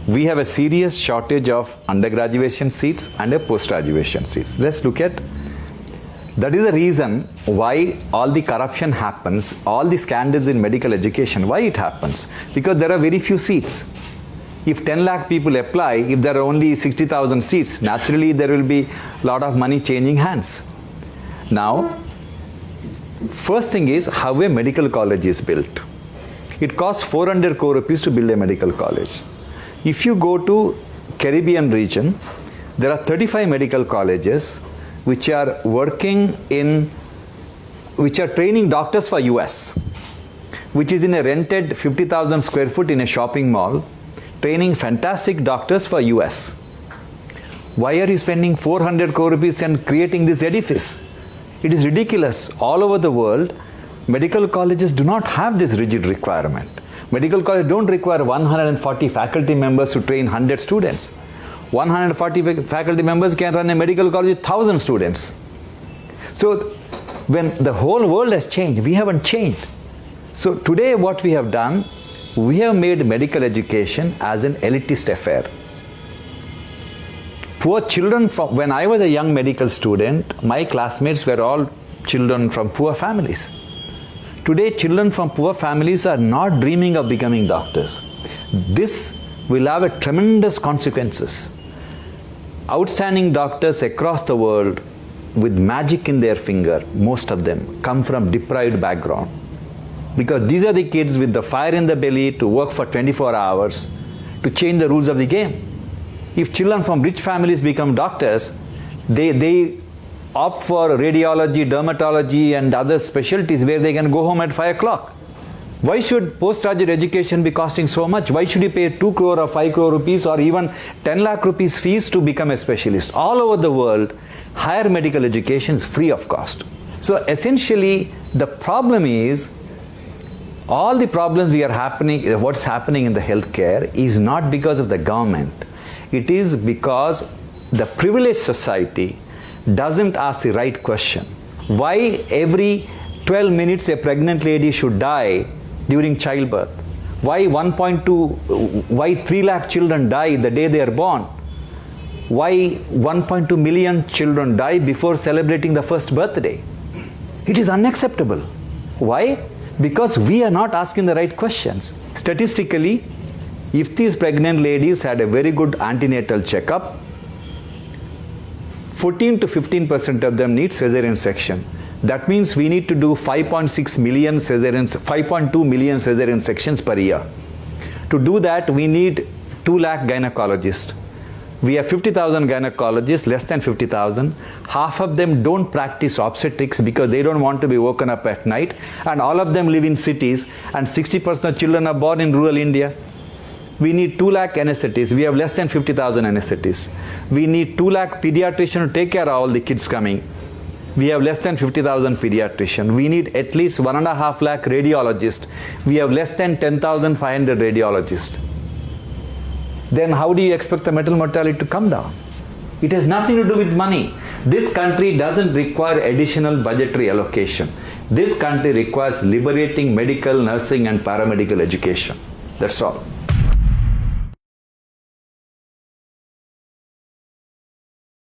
we have a serious shortage of undergraduation seats and a post-graduation seats. Let's look at, that is the reason why all the corruption happens, all the scandals in medical education, why it happens? Because there are very few seats. If 10 lakh people apply, if there are only 60,000 seats, naturally there will be a lot of money changing hands. Now, first thing is how a medical college is built. It costs 400 crore rupees to build a medical college. If you go to Caribbean region, there are 35 medical colleges which are training doctors for US, which is in a rented 50,000 square foot in a shopping mall, training fantastic doctors for US. Why are you spending 400 crore rupees and creating this edifice? It is ridiculous. All over the world, medical colleges do not have this rigid requirement. Medical colleges don't require 140 faculty members to train 100 students. 140 faculty members can run a medical college with 1,000 students. So when the whole world has changed, we haven't changed. So today what we have done, we have made medical education as an elitist affair. Poor children when I was a young medical student, my classmates were all children from poor families. Today, children from poor families are not dreaming of becoming doctors. This will have a tremendous consequences. Outstanding doctors across the world with magic in their finger, most of them come from deprived background. Because these are the kids with the fire in the belly to work for 24 hours to change the rules of the game. If children from rich families become doctors, they opt for radiology, dermatology and other specialties where they can go home at 5 o'clock. Why should postgraduate education be costing so much? Why should you pay 2 crore or 5 crore rupees or even 10 lakh rupees fees to become a specialist? All over the world, higher medical education is free of cost. So essentially, the problem is, all the problems what's happening in the healthcare is not because of the government. It is because the privileged society doesn't ask the right question. Why every 12 minutes a pregnant lady should die during childbirth? Why 3 lakh children die the day they are born? Why 1.2 million children die before celebrating the first birthday? It is unacceptable. Why? Because we are not asking the right questions. Statistically, if these pregnant ladies had a very good antenatal checkup, 14 to 15% of them need cesarean section. That means we need to do 5.2 million cesarean sections per year. To do that, we need 2 lakh gynecologists. We have 50,000 gynecologists, less than 50,000. Half of them don't practice obstetrics because they don't want to be woken up at night. And all of them live in cities. And 60% of children are born in rural India. We need 2 lakh anesthetists. We have less than 50,000 anesthetists. We need 2 lakh pediatricians to take care of all the kids coming. We have less than 50,000 pediatricians. We need at least 1.5 lakh radiologists. We have less than 10,500 radiologists. Then how do you expect the maternal mortality to come down? It has nothing to do with money. This country doesn't require additional budgetary allocation. This country requires liberating medical, nursing and paramedical education. That's all.